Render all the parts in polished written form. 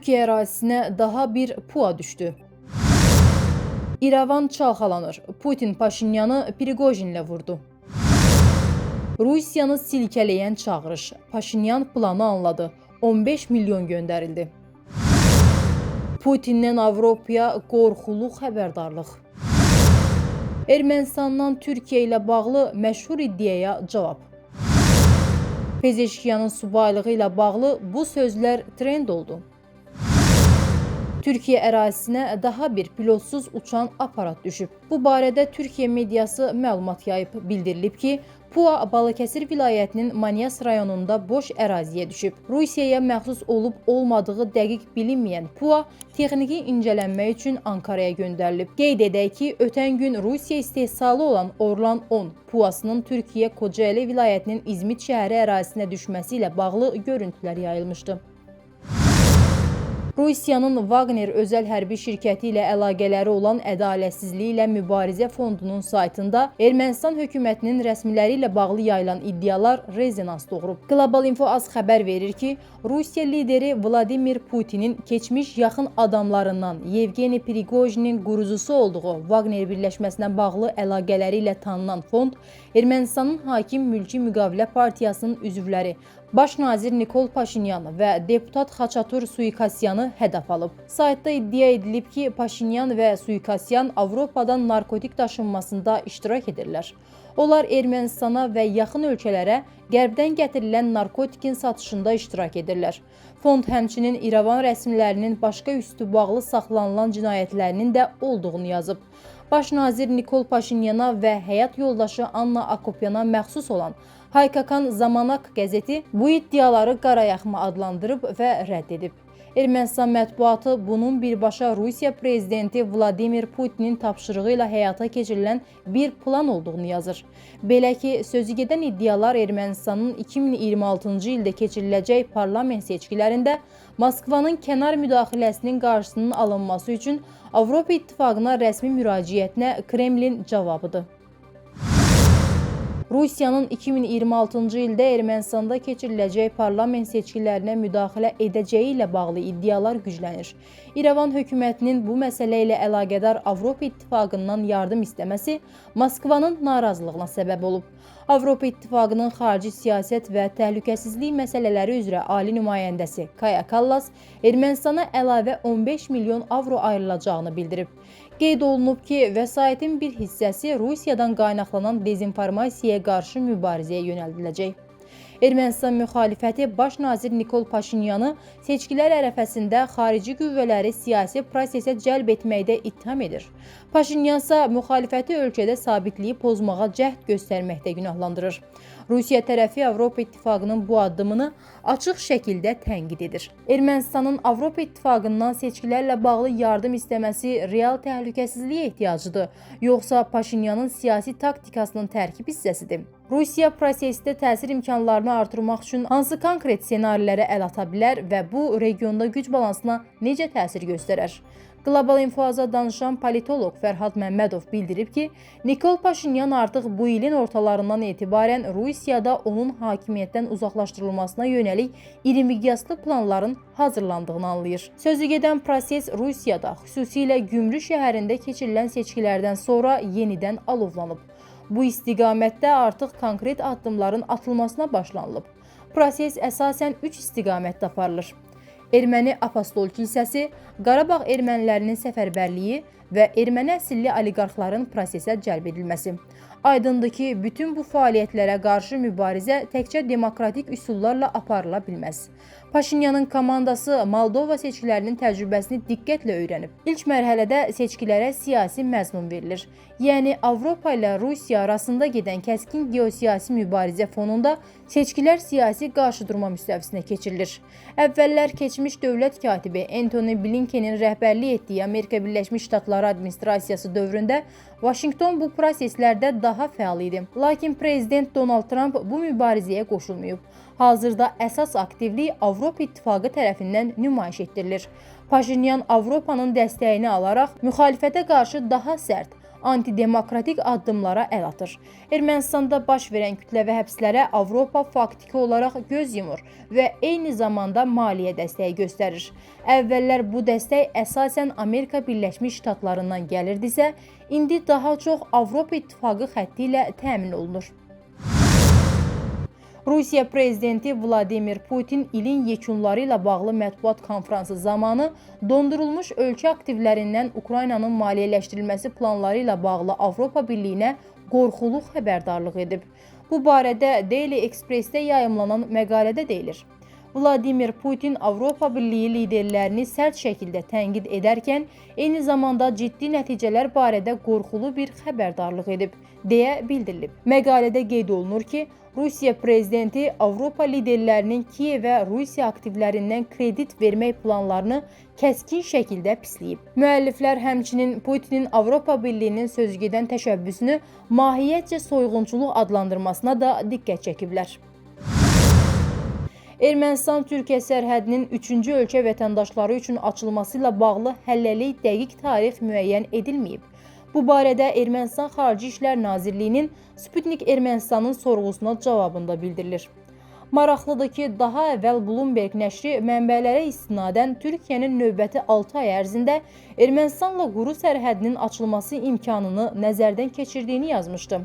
Türkiye ərazisinə daha bir PUA düşdü. İrəvan çalxalanır. Putin Paşinyanı Prigojinlə vurdu. Rusiyanı silkələyən çağırış. Paşinyan planı anladı. 15 milyon göndərildi. Putindən Avropaya qorxulu xəbərdarlıq. Ermənistandan Türkiyə ilə bağlı məşhur iddiaya cavab. Pezeşkiyanın subaylığı ilə bağlı bu sözlər trend oldu. Türkiyə ərazisinə daha bir pilotsuz uçan aparat düşüb. Bu barədə Türkiyə mediası məlumat yayıb. Bildirilib ki, PUA Balıkəsir vilayətinin Manyas rayonunda boş əraziyə düşüb. Rusiyaya məxsus olub-olmadığı dəqiq bilinməyən PUA texniki incələnmək üçün Ankaraya göndərilib. Qeyd edək ki, ötən gün Rusiya istehsalı olan Orlan 10 PUA-sının Türkiyə Kocaeli vilayətinin İzmit şəhəri ərazisinə düşməsi ilə bağlı görüntülər yayılmışdı. Rusiyanın Wagner özəl hərbi şirkəti ilə əlaqələri olan Ədalətsizlik ilə Mübarizə Fondunun saytında Ermənistan hökumətinin rəsmiləri ilə bağlı yayılan iddialar rezonans doğurub. Global Info az xəbər verir ki, Rusiya lideri Vladimir Putinin keçmiş yaxın adamlarından Yevgeni Prigojinin qurucusu olduğu Wagner birləşməsinə bağlı əlaqələri ilə tanınan fond Ermənistanın hakim mülki müqavilə partiyasının üzvləri Baş nazir Nikol Paşinyan və deputat Xaçatur Suikasyanı hədəf alıb. Saytda iddia edilib ki, Paşinyan və Suikasyan Avropadan narkotik daşınmasında iştirak edirlər. Onlar Ermənistana və yaxın ölkələrə qərbdən gətirilən narkotikin satışında iştirak edirlər. Fond həmçinin İrəvan rəsmilərinin başqa üstü bağlı saxlanılan cinayətlərinin də olduğunu yazıb. Baş nazir Nikol Paşinyana və həyat yoldaşı Anna Akopyana məxsus olan Haykakan Zamanak qəzeti bu iddiaları qarayaxma adlandırıb və rədd edib. Ermənistan mətbuatı bunun birbaşa Rusiya prezidenti Vladimir Putinin tapşırığı ilə həyata keçirilən bir plan olduğunu yazır. Belə ki, sözügedən iddialar Ermənistanın 2026-cı ildə keçiriləcək parlament seçkilərində Moskvanın kənar müdaxiləsinin qarşısının alınması üçün Avropa İttifaqına rəsmi müraciətinə Kremlin cavabıdır. Rusiyanın 2026-cı ildə Ermənistanda keçiriləcək parlament seçkilərinə müdaxilə edəcəyi ilə bağlı iddialar güclənir. İrəvan hökumətinin bu məsələ ilə əlaqədar Avropa İttifaqından yardım istəməsi Moskvanın narazılığına səbəb olub. Avropa İttifaqının xarici siyasət və təhlükəsizlik məsələləri üzrə ali nümayəndəsi Kaja Kallas Ermənistana əlavə 15 milyon avro ayrılacağını bildirib. Qeyd olunub ki, vəsaitin bir hissəsi Rusiyadan qaynaqlanan dezinformasiyaya qarşı mübarizəyə yönəldiləcək. Ermənistan müxalifəti baş nazir Nikol Paşinyanı seçkilər ərəfəsində xarici qüvvələri siyasi prosesə cəlb etməkdə ittiham edir. Paşinyansa müxalifəti ölkədə sabitliyi pozmağa cəhd göstərməkdə günahlandırır. Rusiya tərəfi Avropa İttifaqının bu addımını açıq şəkildə tənqid edir. Ermənistanın Avropa İttifaqından seçkilərlə bağlı yardım istəməsi real təhlükəsizliyə ehtiyacıdır, yoxsa Paşinyanın siyasi taktikasının tərkib hissəsidir? Rusiya prosesdə təsir imkanlarını artırmaq üçün hansı konkret ssenarilərə əl ata bilər və bu regionda güc balansına necə təsir göstərər? Global Info'ya danışan politoloq Fərhad Məmmədov bildirib ki, Nikol Paşinyan artıq bu ilin ortalarından etibarən Rusiyada onun hakimiyyətdən uzaqlaşdırılmasına yönəlik iri miqyaslı planların hazırlandığını anlayır. Sözügedən proses Rusiyada, xüsusilə Gümrü şəhərində keçirilən seçkilərdən sonra yenidən alovlanıb. Bu istiqamətdə artıq konkret addımların atılmasına başlanılıb. Proses əsasən 3 istiqamətdə aparılır. Erməni Apostol kilsəsi, Qarabağ ermənilərinin səfərbərliyi və erməni əsilli oliqarxların prosesə cəlb edilməsi. Aydındır ki, bütün bu fəaliyyətlərə qarşı mübarizə təkcə demokratik üsullarla aparıla bilməz. Paşinyanın komandası Moldova seçkilərinin təcrübəsini diqqətlə öyrənib. İlk mərhələdə seçkilərə siyasi məzmun verilir. Yəni Avropa ilə Rusiya arasında gedən kəskin geosiyasi mübarizə fonunda seçkilər siyasi qarşıdurma müstəvisinə keçirilir. Əvvəllər keçmiş dövlət katibi Antony Blinkenin rəhbərlik etdiyi Amerika Birləşmiş Ştatları administrasiyası dövründə Washington bu proseslərdə daha fəal idi. Lakin prezident Donald Trump bu mübarizəyə qoşulmayıb. Hazırda əsas aktivlik Avropa İttifaqı tərəfindən nümayiş etdirilir. Paşinyan Avropanın dəstəyini alaraq müxalifətə qarşı daha sərt, antidemokratik addımlara əl atır. Ermənistanda baş verən kütləvi həbslərə Avropa faktiki olaraq göz yumur və eyni zamanda maliyyə dəstəyi göstərir. Əvvəllər bu dəstək əsasən Amerika Birləşmiş Ştatlarından gəlirdisə, indi daha çox Avropa İttifaqı xətti ilə təmin olunur. Rusiya prezidenti Vladimir Putin ilin yekunları ilə bağlı mətbuat konfransı zamanı dondurulmuş ölkə aktivlərindən Ukraynanın maliyyələşdirilməsi planları ilə bağlı Avropa Birliyinə qorxulu xəbərdarlıq edib. Bu barədə Daily Express-də yayımlanan məqalədə deyilir. Vladimir Putin Avropa Birliyi liderlərini sərt şəkildə tənqid edərkən, eyni zamanda ciddi nəticələr barədə qorxulu bir xəbərdarlıq edib, deyə bildirilib. Məqalədə qeyd olunur ki, Rusiya prezidenti Avropa liderlərinin Kiyevə Rusiya aktivlərindən kredit vermək planlarını kəskin şəkildə pisləyib. Müəlliflər həmçinin Putinin Avropa Birliyinin sözügedən təşəbbüsünü mahiyyətcə soyğunçuluq adlandırmasına da diqqət çəkiblər. Ermənistan-Türkiyə sərhədinin 3-cü ölkə vətəndaşları üçün açılması ilə bağlı hələlik dəqiq tarix müəyyən edilməyib. Bu barədə Ermənistan Xarici İşlər Nazirliyinin Sputnik Ermənistanın sorğusuna cavabında bildirilir. Maraqlıdır ki, daha əvvəl Bloomberg nəşri mənbələrə istinadən Türkiyənin növbəti 6 ay ərzində Ermənistanla quru sərhədinin açılması imkanını nəzərdən keçirdiyini yazmışdı.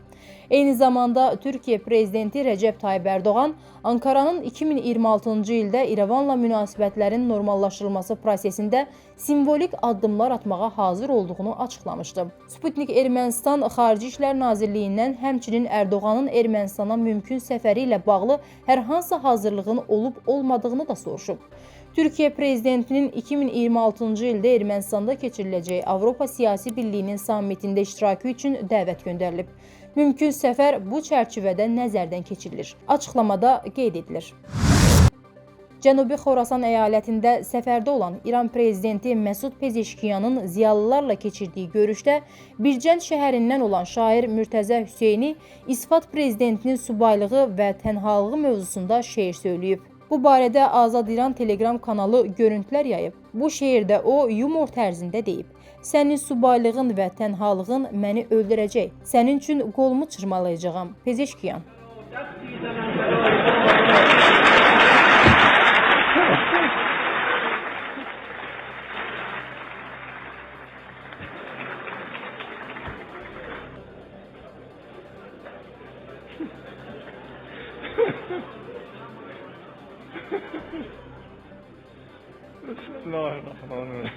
Eyni zamanda Türkiyə prezidenti Rəcəb Tayyib Ərdoğan Ankaranın 2026-cı ildə İrəvanla münasibətlərin normallaşdırılması prosesində simvolik addımlar atmağa hazır olduğunu açıqlamışdı. Sputnik Ermənistan Xarici İşlər Nazirliyindən həmçinin Ərdoğanın Ermənistana mümkün səfəri ilə bağlı hər hansı hazırlığın olub-olmadığını da soruşub. Türkiyə prezidentinin 2026-cı ildə Ermənistanda keçiriləcəyi Avropa Siyasi Birliyinin sammitində iştirakı üçün dəvət göndərilib. Mümkün səfər bu çərçivədə nəzərdən keçirilir. Açıqlamada qeyd edilir. Cənubi Xorasan əyalətində səfərdə olan İran prezidenti Məsud Pezeşkiyanın ziyalılarla keçirdiyi görüşdə Bircənd şəhərindən olan şair Mürtəzə Hüseyni İsfat prezidentinin subaylığı və tənhalığı mövzusunda şeir söyləyib. Bu barədə Azad İran Telegram kanalı görüntülər yayıb. Bu şeirdə o yumor tərzində deyib: "Sənin subaylığın və tənhalığın məni öldürəcək. Sənin üçün qolumu çırmalayacağam, Pezeşkiyan." Bismillahirrahmanirrahim.